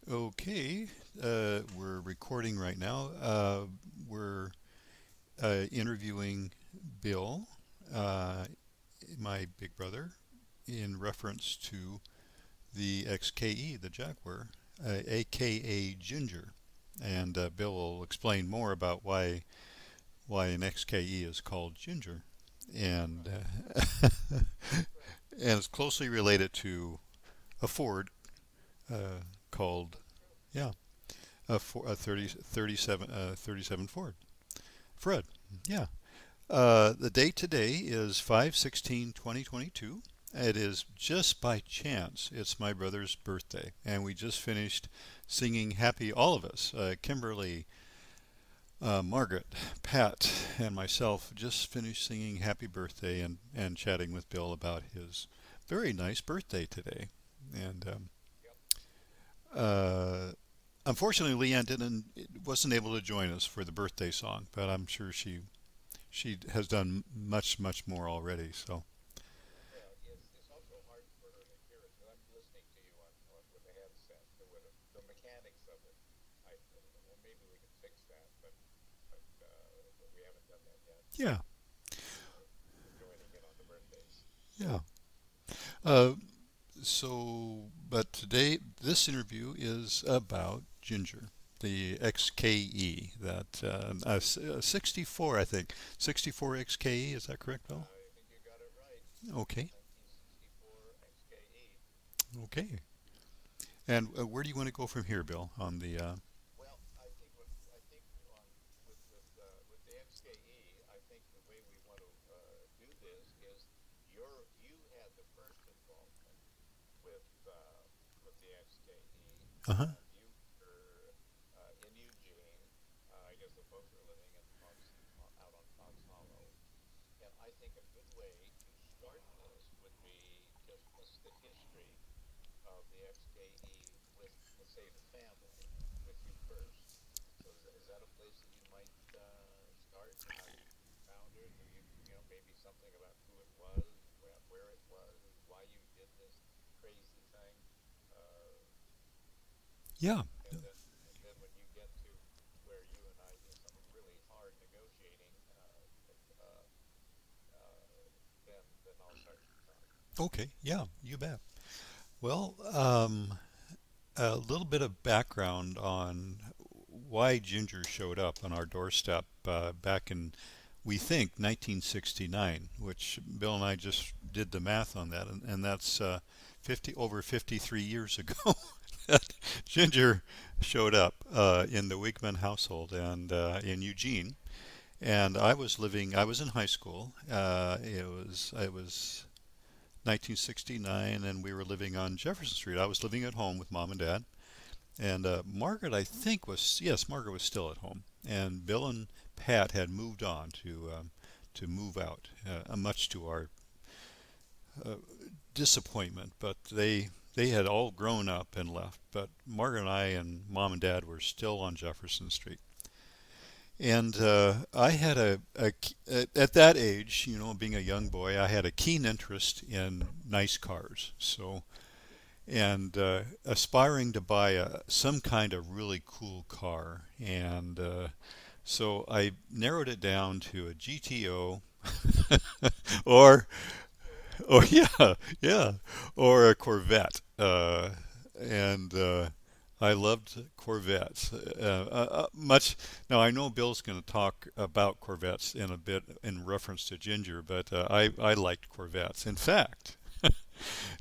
Okay, we're recording right now. We're interviewing Bill, uh, my big brother, in reference to the XKE, the Jaguar, aka Ginger. And Bill will explain more about why an XKE is called Ginger, and and it's closely related to a Ford called yeah a 37 Ford. Fred, yeah. The date today is 5/16/2022. It is just by chance. It's my brother's birthday, and we just finished singing happy, all of us, Kimberly, Margaret, Pat, and myself just finished singing happy birthday and chatting with Bill about his very nice birthday today. And uh, unfortunately, Leanne wasn't able to join us for the birthday song, but I'm sure she has done much more already. So yeah, yeah. Uh, but today this interview is about Ginger, the XKE, that 64, I think, 64 XKE. Is that correct, Bill? Okay, okay. And where do you want to go from here, Bill? On the uh-huh. Yeah. Okay. Yeah. You bet. Well, a little bit of background on why Ginger showed up on our doorstep back in, we think, 1969, which Bill and I just did the math on that, and that's 50 over 53 years ago. that Ginger showed up in the Wigman household and in Eugene, and I was in high school. It was 1969, and we were living on Jefferson Street. I was living at home with mom and dad, and Margaret, I think, yes, Margaret was still at home, and Bill and Pat had moved on to move out, much to our uh, disappointment. But they had all grown up and left. But Margaret and I and mom and dad were still on Jefferson Street. And I had at that age, being a young boy, I had a keen interest in nice cars. So, and aspiring to buy some kind of really cool car. And so I narrowed it down to a GTO or, or yeah, yeah, or a Corvette. And I loved Corvettes. Much now, I know Bill's going to talk about Corvettes in a bit in reference to Ginger, but I liked Corvettes. In fact,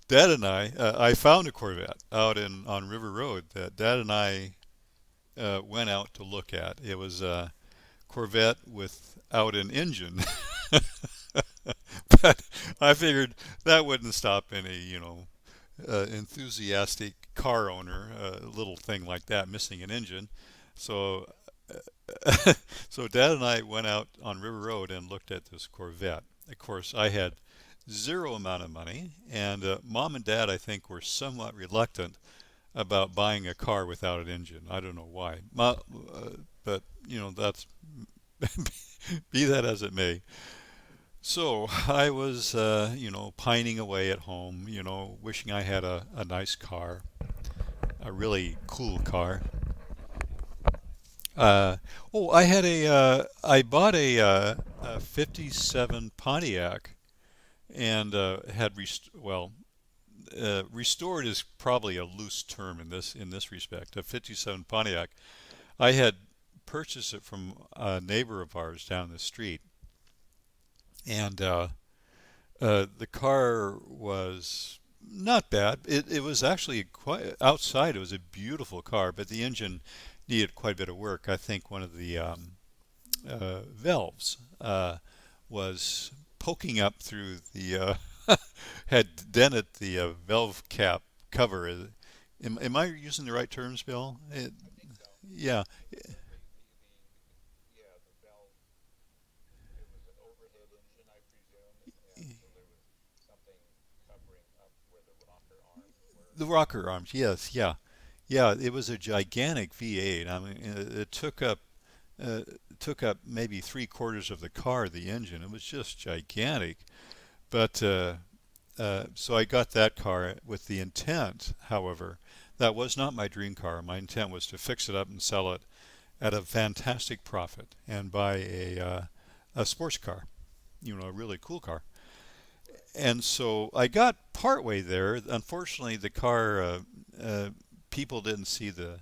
Dad and I found a Corvette out in on River Road that Dad and I went out to look at. It was a Corvette without an engine, but I figured that wouldn't stop any, enthusiastic car owner, a little thing like that, missing an engine. So, so Dad and I went out on River Road and looked at this Corvette. Of course, I had zero amount of money, and Mom and Dad, I think, were somewhat reluctant about buying a car without an engine. I don't know why, but that's be that as it may. So I was, pining away at home, wishing I had a nice car. a really cool car. Uh, I bought a 57 Pontiac and restored is probably a loose term in this respect. A 57 Pontiac. I had purchased it from a neighbor of ours down the street, and the car was not bad. It was actually quite outside. It was a beautiful car, but the engine needed quite a bit of work. I think one of the valves was poking up through the had dented the valve cap cover. Am I using the right terms, Bill? Yeah. The rocker arms, yes, yeah. Yeah, it was a gigantic V8. I mean, it took up maybe three quarters of the car, the engine. It was just gigantic. But so I got that car with the intent, however, that was not my dream car. My intent was to fix it up and sell it at a fantastic profit and buy a sports car, a really cool car. And so I got partway there. Unfortunately, the car uh, people didn't see the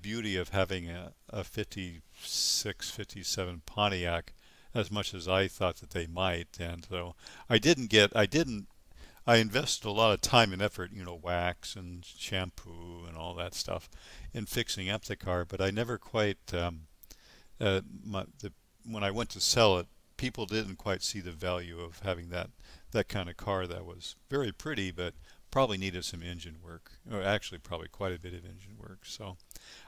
beauty of having a 56, 57 Pontiac as much as I thought that they might. And so I didn't, I invested a lot of time and effort, wax and shampoo and all that stuff in fixing up the car, but I never quite, when I went to sell it, people didn't quite see the value of having that kind of car that was very pretty, but probably needed some engine work, or actually probably quite a bit of engine work. So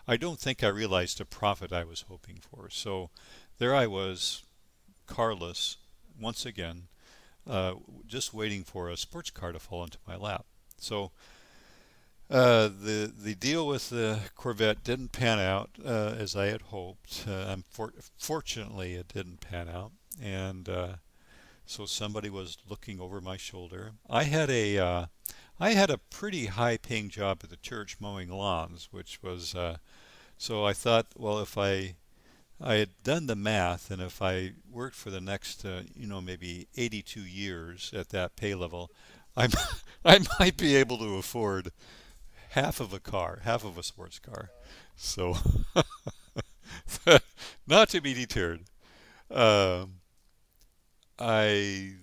I don't think I realized the profit I was hoping for. So there I was, carless, once again, uh, just waiting for a sports car to fall into my lap. So the deal with the Corvette didn't pan out as I had hoped. Fortunately, it didn't pan out, and so somebody was looking over my shoulder. I had a pretty high-paying job at the church mowing lawns, which was so I thought, well, if I had done the math, and if I worked for the next, maybe 82 years at that pay level, I I might be able to afford half of a car, half of a sports car. So, not to be deterred. Um, I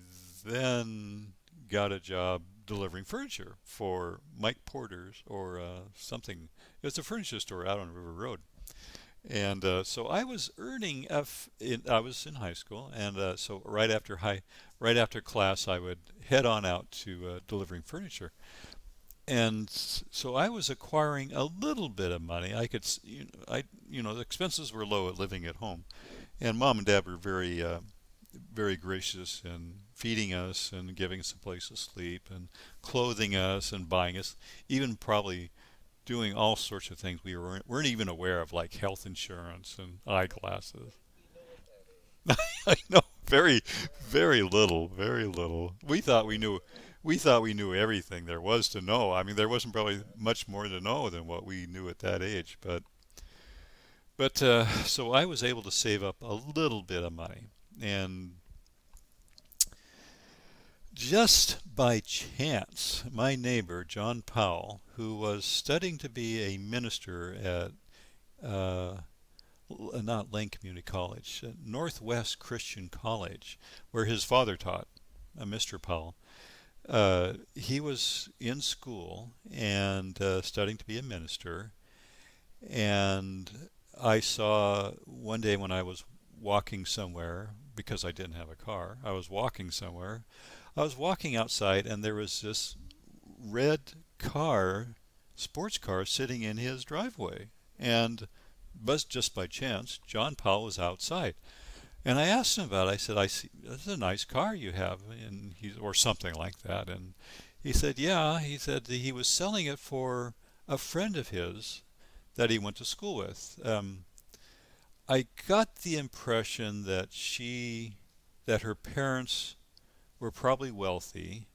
then got a job delivering furniture for Mike Porter's or something. It was a furniture store out on River Road. And so I was earning I was in high school, and so right after class, I would head on out to delivering furniture. And so I was acquiring a little bit of money. I could, the expenses were low at living at home, and mom and dad were very gracious in feeding us and giving us a place to sleep and clothing us and buying us, even probably doing all sorts of things we weren't even aware of, like health insurance and eyeglasses. I know, very little, very little. We thought we knew everything there was to know. I mean, there wasn't probably much more to know than what we knew at that age. But so I was able to save up a little bit of money, and just by chance, my neighbor John Powell, who was studying to be a minister at uh, not Lane Community College, Northwest Christian College, where his father taught, Mr. Powell. He was in school and studying to be a minister, and I saw one day when I was walking somewhere because I didn't have a car. I was walking somewhere. I was walking outside, and there was this red car, sports car, sitting in his driveway, and but just by chance, John Powell was outside. And I asked him about it. I said, "I see, that's a nice car you have," and or something like that. And he said, "Yeah." He said he was selling it for a friend of his that he went to school with. I got the impression that her parents were probably wealthy,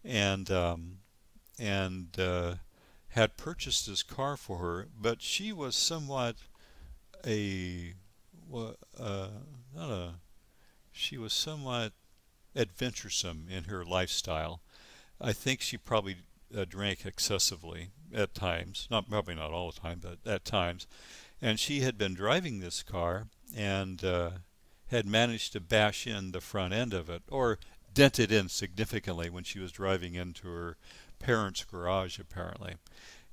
and and had purchased this car for her, but she was somewhat a, not a, she was somewhat adventuresome in her lifestyle. I think she probably drank excessively at times, not probably not all the time, but at times. And she had been driving this car and had managed to bash in the front end of it, or dent it in significantly when she was driving into her parents' garage, apparently.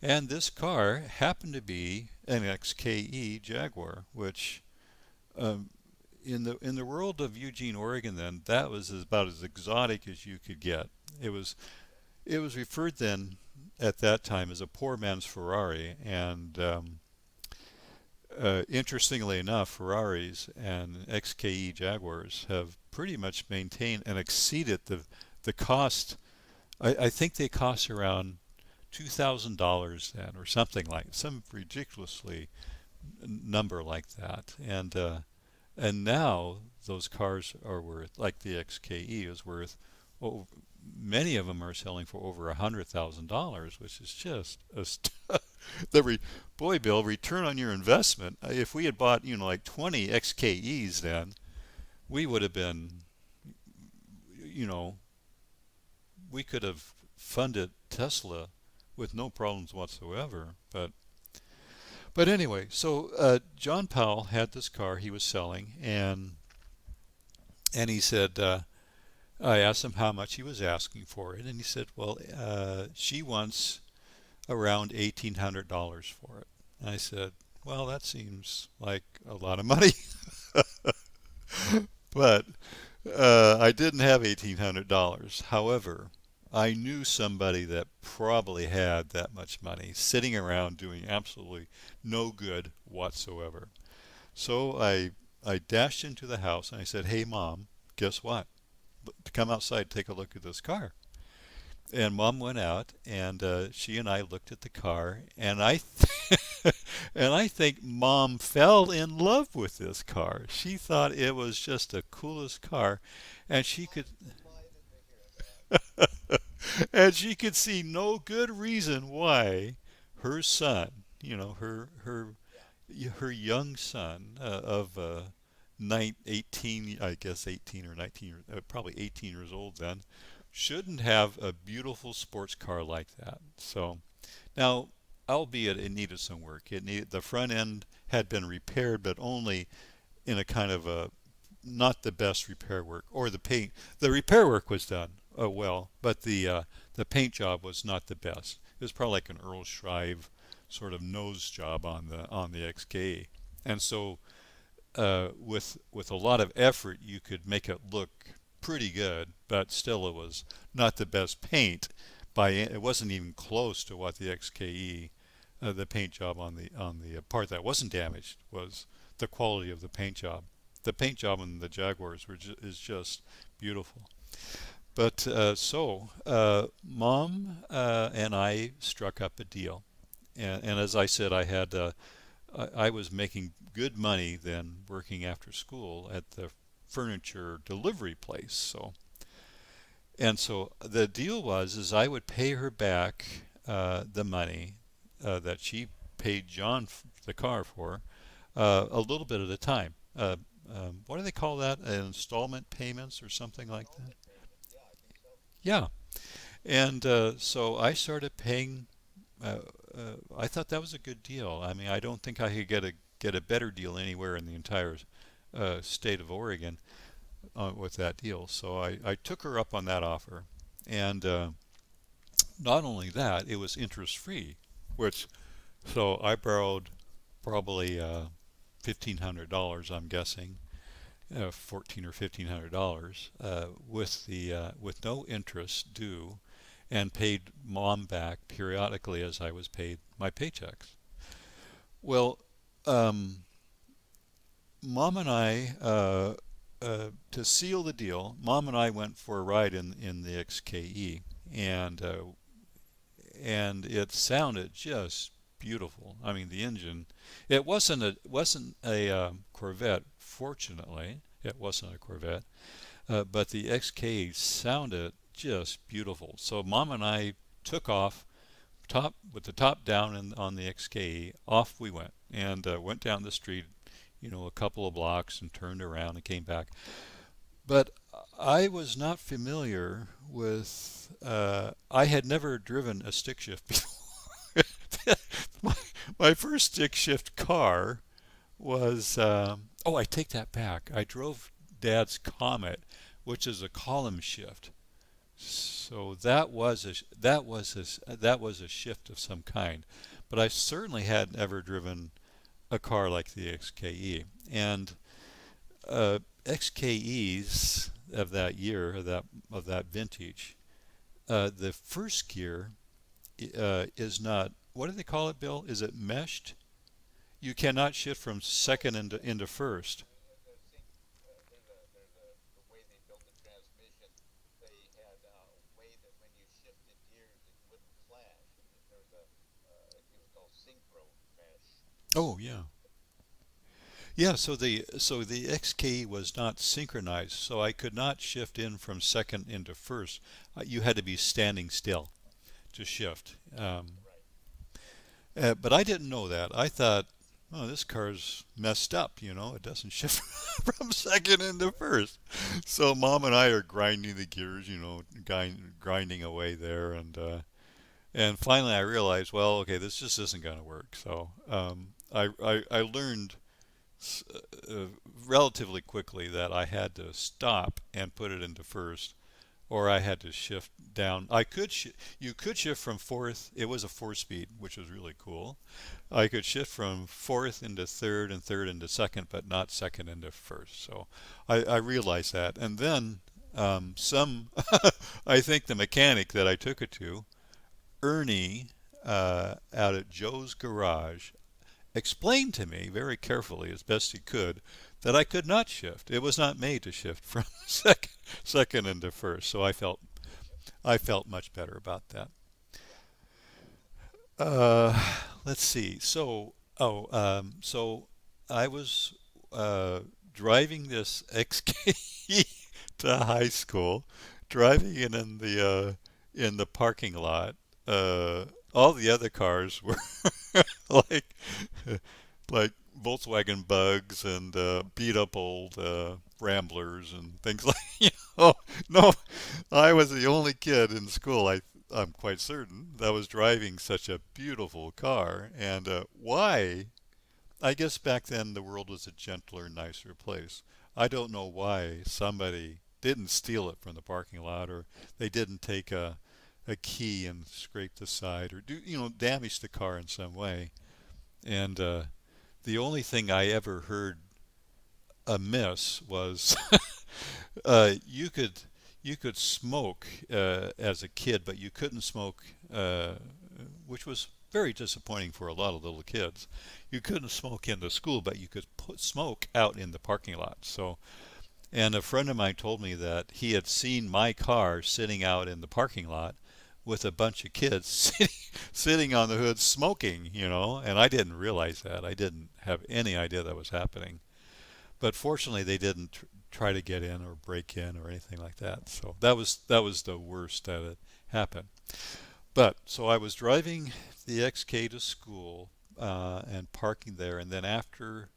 And this car happened to be an XKE Jaguar, which um, in the world of Eugene, Oregon, then that was about as exotic as you could get. It was it was referred then at that time as a poor man's Ferrari, and interestingly enough, Ferraris and XKE Jaguars have pretty much maintained and exceeded the cost. I think they cost around $2,000 then, or something like some ridiculously number like that, and now those cars are worth, like the XKE is worth, oh, many of them are selling for over $100,000, which is just the boy, Bill, return on your investment. If we had bought, like 20 XKEs, then we would have been, you know, we could have funded Tesla with no problems whatsoever. But anyway, so John Powell had this car he was selling, and he said, I asked him how much he was asking for it, and he said, well, she wants around $1,800 for it. And I said, well, that seems like a lot of money. But I didn't have $1,800. However, I knew somebody that probably had that much money sitting around doing absolutely no good whatsoever. So I dashed into the house and I said, hey, Mom, guess what? Come outside, take a look at this car. And Mom went out, and she and I looked at the car, and and I think Mom fell in love with this car. She thought it was just the coolest car, and she could and she could see no good reason why her son, her young son of 18, I guess 18 or 19, probably 18 years old then, shouldn't have a beautiful sports car like that. So now, albeit it needed some work, the front end had been repaired, but only in a kind of a not the best repair work, or the paint. The repair work was done well, but the paint job was not the best. It was probably like an Earl Shrive sort of nose job on the XK, and so with a lot of effort, you could make it look pretty good, but still it was not the best paint. It wasn't even close to what the XKE, the paint job on the part that wasn't damaged was the quality of the paint job. The paint job on the Jaguars is just beautiful. But Mom and I struck up a deal, and as I said, I was making good money then working after school at the furniture delivery place. So the deal was is I would pay her back the money that she paid John the car for a little bit at a time. What do they call that? Installment payments or something like that? Yeah. And so I started paying. I thought that was a good deal. I mean, I don't think I could get a better deal anywhere in the entire state of Oregon with that deal. So I took her up on that offer, and not only that, it was interest free, which so I borrowed probably $1,500, I'm guessing, 14 or $1,500 with no interest due, and paid Mom back periodically as I was paid my paychecks. Well, Mom and I, to seal the deal, Mom and I went for a ride in the XKE, and it sounded just beautiful. I mean, the engine, it wasn't a Corvette. Fortunately, it wasn't a Corvette, but the XK sounded just beautiful. So Mom and I took off the top down and on the XKE. Off we went and went down the street, a couple of blocks and turned around and came back. But I was not familiar with. I had never driven a stick shift before. my, my first stick shift car was. Oh, I take that back. I drove Dad's Comet, which is a column shift. So that was a shift of some kind, but I certainly hadn't ever driven a car like the XKE. And XKEs of that year, of that vintage, the first gear is not. What do they call it, Bill? Is it meshed? You cannot shift from second into first. Oh yeah. Yeah, so the XK was not synchronized, so I could not shift in from second into first. You had to be standing still to shift. But I didn't know that. I thought, oh, this car's messed up, it doesn't shift from second into first. So Mom and I are grinding the gears, grinding away there, and finally I realized, well, okay, this just isn't going to work. So I learned uh, relatively quickly that I had to stop and put it into first, or I had to shift down. You could shift from fourth. It was a four-speed, which was really cool. I could shift from fourth into third and third into second, but not second into first. So I realized that, and then I think the mechanic that I took it to, Ernie, out at Joe's garage, explained to me very carefully, as best he could, that I could not shift. It was not made to shift from second into first. So I felt much better about that. Uh, let's see. So I was driving this XK to high school, driving it in the parking lot. All the other cars were like like Volkswagen Bugs and beat up old Ramblers and things like. Oh no, I was the only kid in school. I'm quite certain that was driving such a beautiful car. And why? I guess back then the world was a gentler, nicer place. I don't know why somebody didn't steal it from the parking lot, or they didn't take a key and scrape the side, or damage the car in some way. And the only thing I ever heard amiss was you could smoke as a kid, but you couldn't smoke, which was very disappointing for a lot of little kids. You couldn't smoke in the school, but you could put smoke out in the parking lot. So, and a friend of mine told me that he had seen my car sitting out in the parking lot with a bunch of kids sitting on the hood smoking, and I didn't realize that. I didn't have any idea that was happening. But fortunately, they didn't try to get in or break in or anything like that. So that was the worst that had happened. But so I was driving the XK to school and parking there, and then after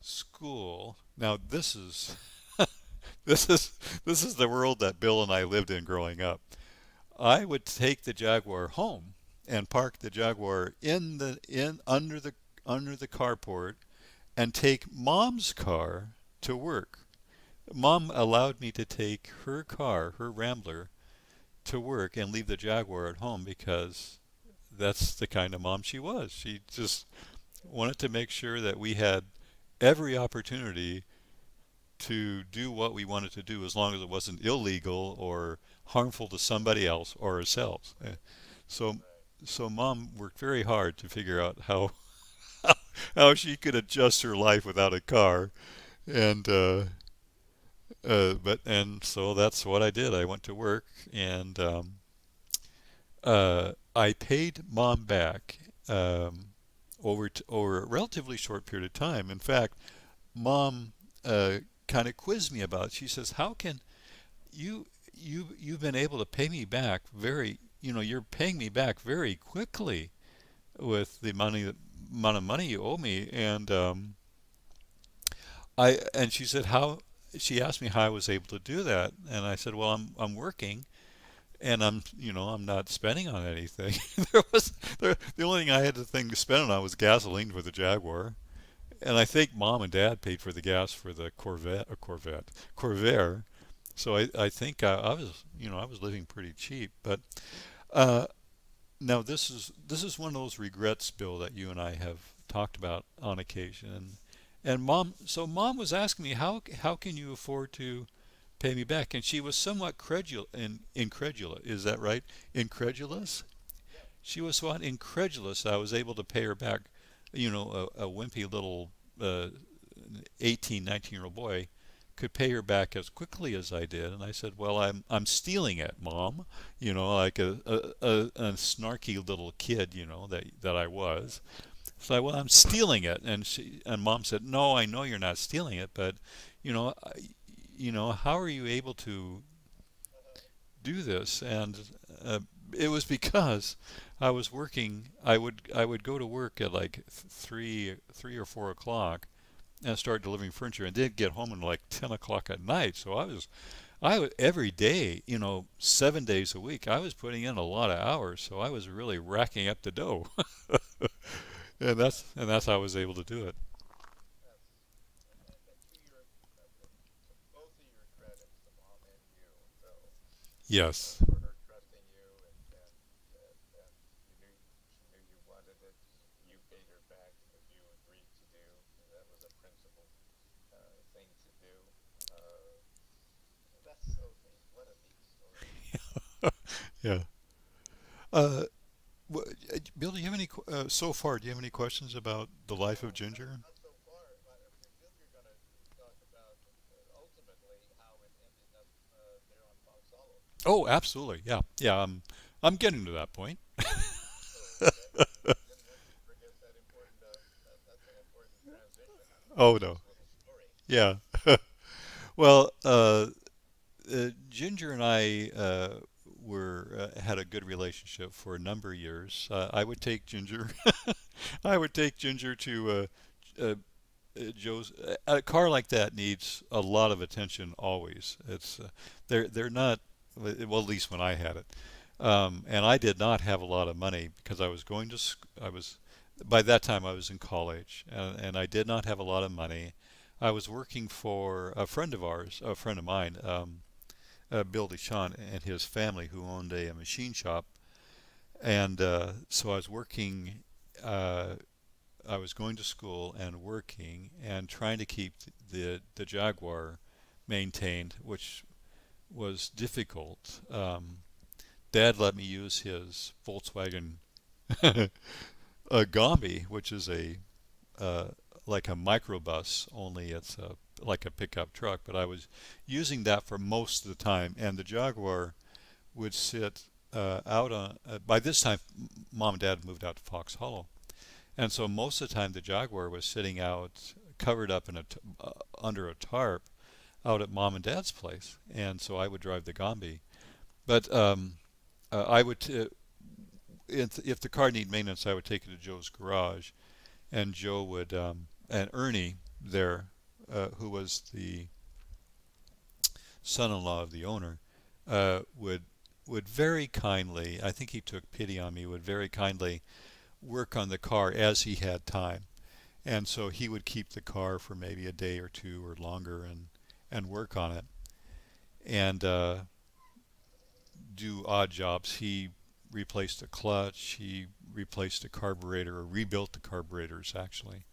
school, now this is this is the world that Bill and I lived in growing up. I would take the Jaguar home and park the Jaguar in under the carport and take Mom's car to work. Mom allowed me to take her car, her Rambler, to work and leave the Jaguar at home because that's the kind of mom she was. She just wanted to make sure that we had every opportunity to do what we wanted to do as long as it wasn't illegal or harmful to somebody else or ourselves. So so Mom worked very hard to figure out how she could adjust her life without a car, and and so that's what I did. I went to work, and I paid Mom back over a relatively short period of time. In fact, Mom kind of quizzed me about it. She says, "How can you've been able to pay me back very you're paying me back very quickly with the amount of money you owe me. And and she said, how, she asked me how I was able to do that. And I said, well, I'm working, and I'm not spending on anything. The only thing I had to think to spend on was gasoline for the Jaguar. And I think mom and dad paid for the gas for the Corvair. So I think I was, I was living pretty cheap. But uh, now this is one of those regrets, Bill, that you and I have talked about on occasion. And mom was asking me, how can you afford to pay me back? And she was somewhat incredulous. Is that right? Incredulous? She was somewhat incredulous that I was able to pay her back. A wimpy little uh, 18, 19-year-old boy could pay her back as quickly as I did. And I said, well, I'm stealing it, Mom. Like a snarky little kid, that I was. So well, I'm stealing it. And Mom said, no, I know you're not stealing it, but you know, how are you able to do this? And uh, it was because I was working. I would go to work at like 3 or 4 o'clock and start delivering furniture, and did get home at like 10 o'clock at night. So I was every day, 7 days a week. I was putting in a lot of hours, so I was really racking up the dough, and that's how I was able to do it. Yes. Yeah. Uh, Bill, do you have any so far? Do you have any questions about the life of Ginger? Oh, absolutely. Yeah, yeah. I'm getting to that point. Oh no. Yeah. Well, Ginger and I were had a good relationship for a number of years. I would take Ginger. I would take Ginger to Joe's. A car like that needs a lot of attention always. They're not, well, at least when I had it. And I did not have a lot of money because I was going to I was by that time I was in college, and I did not have a lot of money. I was working for a friend of ours, a friend of mine, Bill DeShawn, and his family, who owned a machine shop. And so I was working. I was going to school and working and trying to keep the Jaguar maintained, which was difficult. Dad let me use his Volkswagen Gombi, which is a uh, like a microbus, only it's like a pickup truck. But I was using that for most of the time, and the Jaguar would sit out on. By this time, Mom and Dad moved out to Fox Hollow, and so most of the time the Jaguar was sitting out, covered up in under a tarp, out at Mom and Dad's place, and so I would drive the Gombi. But I would, if the car needed maintenance, I would take it to Joe's garage, and Joe would, and Ernie there, who was the son-in-law of the owner, would very kindly, I think he took pity on me, would very kindly work on the car as he had time. And so he would keep the car for maybe a day or two or longer, and work on it, and do odd jobs. He replaced a clutch, he replaced a carburetor, or rebuilt the carburetors actually,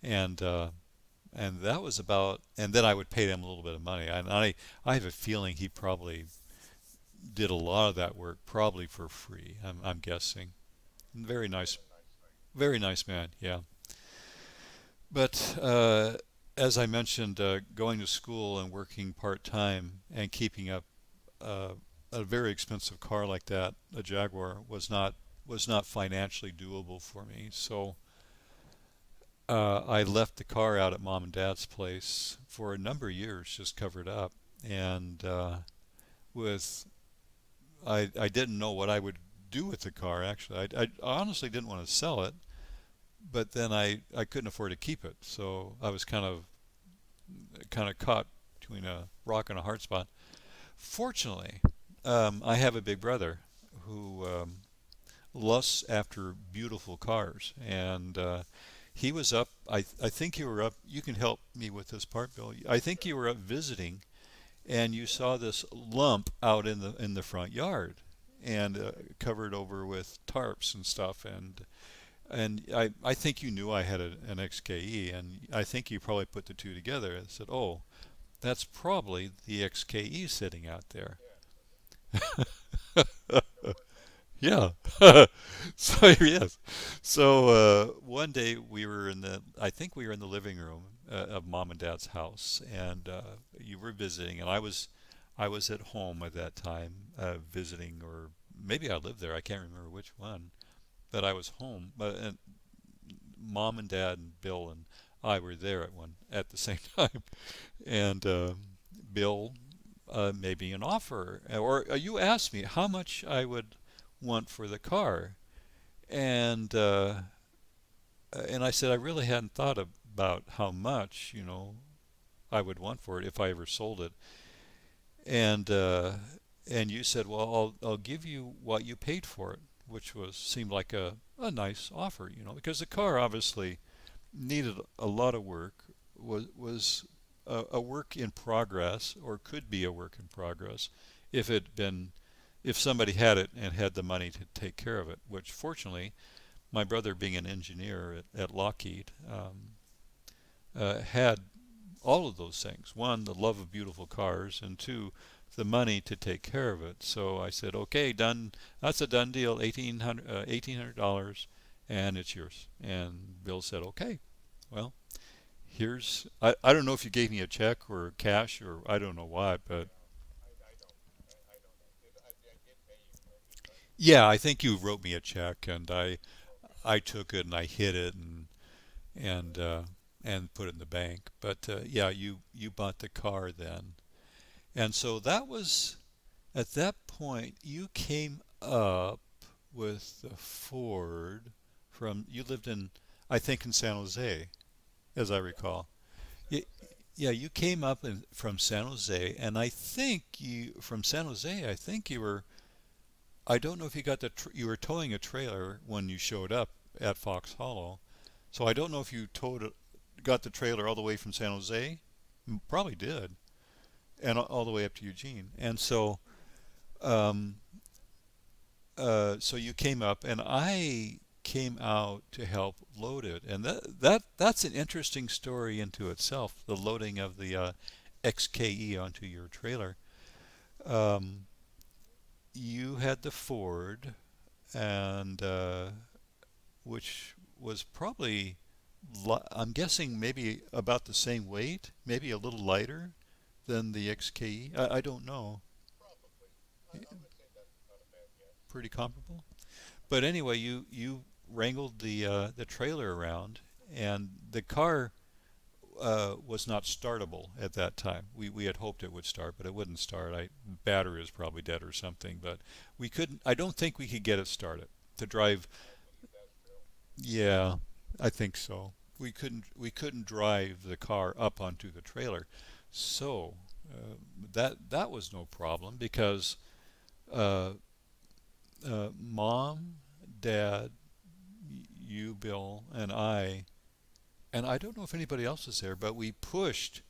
and that was about. And then I would pay them a little bit of money. I have a feeling he probably did a lot of that work probably for free. I'm guessing. Very nice, very nice man. Yeah, but as I mentioned, going to school and working part time and keeping up uh, a very expensive car like that, a Jaguar, was not financially doable for me. So I left the car out at Mom and Dad's place for a number of years, just covered up, and with I didn't know what I would do with the car. Actually, I honestly didn't want to sell it, but then I couldn't afford to keep it, so I was kind of caught between a rock and a hard spot. Fortunately, I have a big brother who lusts after beautiful cars, and he was up. I think you were up. You can help me with this part, Bill. I think you were up visiting, and you saw this lump out in the front yard, and covered over with tarps and stuff, and I think you knew I had an XKE, and I think you probably put the two together and said, "Oh, that's probably the XKE sitting out there." Yeah. So yes. So one day we were I think we were in the living room of mom and dad's house, and you were visiting, and I was at home at that time visiting, or maybe I lived there. I can't remember which one, but I was home. But and mom and dad and Bill and I were there at the same time, and Bill made me an offer, or you asked me how much I would want for the car, and and I said I really hadn't thought about how much I would want for it if I ever sold it, and and you said, well, I'll give you what you paid for it, which seemed like a nice offer, because the car obviously needed a lot of work, was a work in progress, or could be a work in progress if somebody had it and had the money to take care of it, which fortunately my brother, being an engineer at Lockheed, had all of those things. One, the love of beautiful cars, and two, the money to take care of it. So I said, okay, done. That's a done deal. $1,800, and it's yours. And Bill said, okay. Well, I don't know if you gave me a check or cash, or I don't know why, but yeah, I think you wrote me a check, and I took it and I hid it, and and put it in the bank. But yeah, you bought the car then, and so that was at that point you came up with the Ford from you lived in, I think, in San Jose, as I recall. Y- Yeah, you came up from San Jose, and I think from San Jose. I think you were. I don't know if you got you were towing a trailer when you showed up at Fox Hollow, so I don't know if you got the trailer all the way from San Jose. Probably did, and all the way up to Eugene. And so, um, so you came up, and I came out to help load it, and that's an interesting story into itself. The loading of the XKE onto your trailer. Um, you had the Ford, and which was probably, I'm guessing, maybe about the same weight, maybe a little lighter than the XKE. I don't know. Pretty comparable. But anyway, you wrangled the trailer around, and the car was not startable at that time. We had hoped it would start, but it wouldn't start. Battery was probably dead or something, but we couldn't. I don't think we could get it started to drive. Yeah, I think so. We couldn't drive the car up onto the trailer, so that was no problem because uh, mom, dad, you, Bill, and I don't know if anybody else was there, but we pushed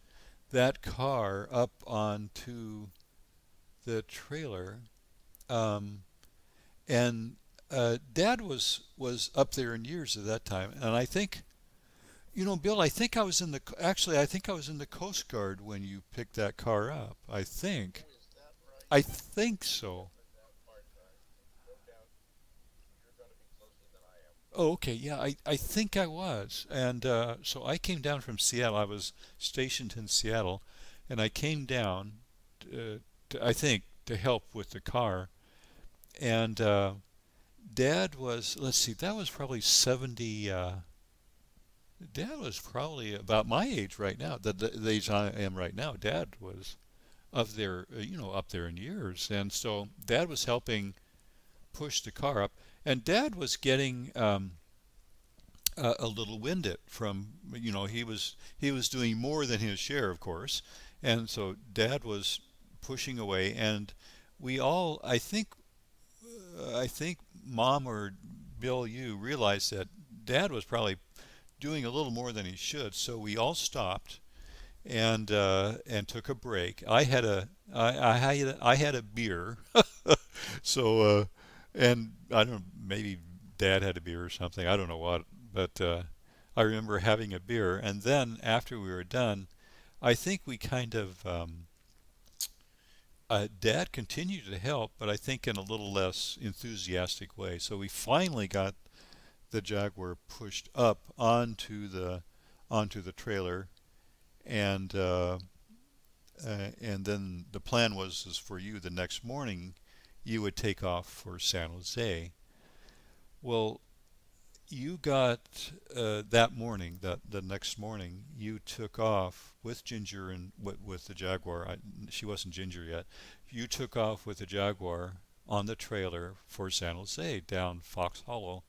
that car up onto the trailer, um, and dad was up there in years at that time, and I think. Bill, I think I think I was in the Coast Guard when you picked that car up. I think. I think so. Oh, okay. Yeah, I think I was. And so I came down from Seattle. I was stationed in Seattle, and I came down, I think, to help with the car. And Dad was, let's see, that was probably 70. Dad was probably about my age right now, the age I am right now. Dad was of their, up there in years. And so Dad was helping push the car up, and Dad was getting a little winded from, he was doing more than his share, of course, and so Dad was pushing away, and we all, I think Mom or Bill, you realized that Dad was probably doing a little more than he should, so we all stopped and took a break. I had a beer, so and I don't know, maybe Dad had a beer or something. I don't know what, but I remember having a beer, and then after we were done, I think we kind of Dad continued to help, but I think in a little less enthusiastic way. So we finally got the Jaguar pushed up onto the trailer, and and then the plan was is for you the next morning, you would take off for San Jose. Well, you got that morning, that the next morning, you took off with Ginger and with the Jaguar. She wasn't Ginger yet. You took off with the Jaguar on the trailer for San Jose down Fox Hollow,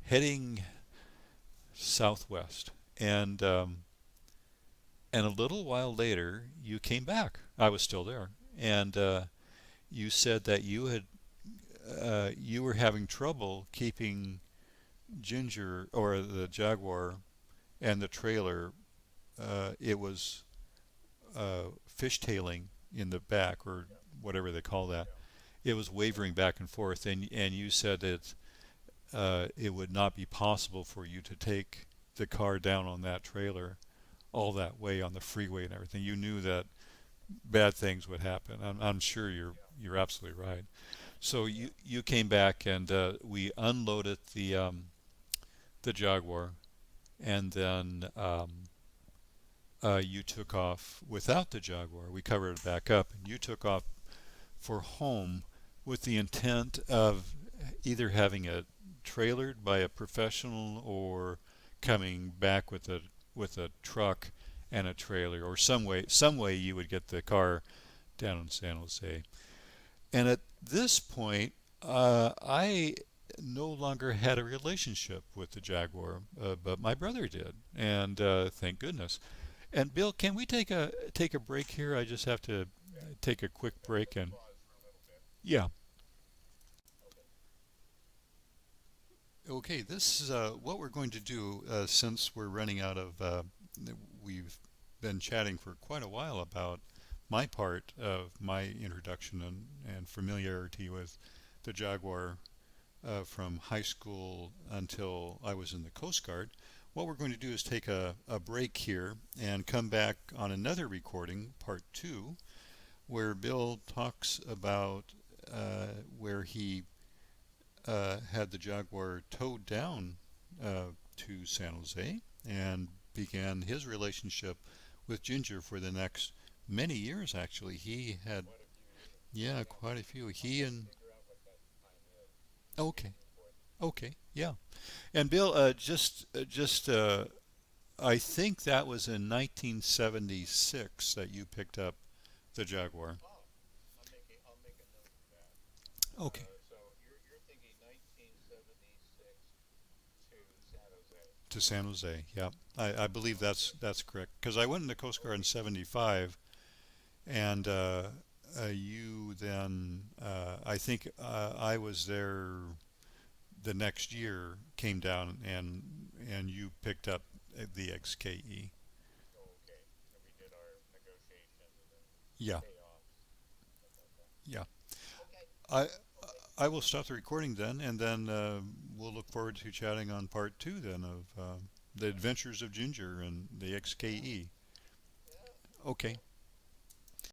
heading southwest. And a little while later, you came back. I was still there, and you said that you were having trouble keeping Ginger or the Jaguar and the trailer. It was fishtailing in the back, or whatever they call that. It was wavering back and forth, and you said that it would not be possible for you to take the car down on that trailer all that way on the freeway and everything. You knew that bad things would happen. I'm sure you're absolutely right. So you came back, and we unloaded the Jaguar, and then you took off without the Jaguar. We covered it back up, and you took off for home with the intent of either having it trailered by a professional or coming back with a truck and a trailer, or some way you would get the car down in San Jose. And at this point, I no longer had a relationship with the Jaguar, but my brother did, and thank goodness. And Bill, can we take a break here? I just have to take a quick break, and yeah. Okay, this is what we're going to do since we're running out of. We've been chatting for quite a while about my part of my introduction and familiarity with the Jaguar from high school until I was in the Coast Guard. What we're going to do is take a break here and come back on another recording, part two, where Bill talks about where he had the Jaguar towed down to San Jose and began his relationship with Ginger for the next many years, actually. He had, yeah, quite a few. He and, okay, okay, yeah. And Bill, I think that was in 1976 that you picked up the Jaguar. Okay. To San Jose, yeah. I believe that's correct. Because I went in the Coast Guard in '75, and you then, I think I was there the next year, came down, and you picked up the XKE. Yeah, yeah. I I will stop the recording then, and then we'll look forward to chatting on part two then of the adventures of Ginger and the XKE. Okay.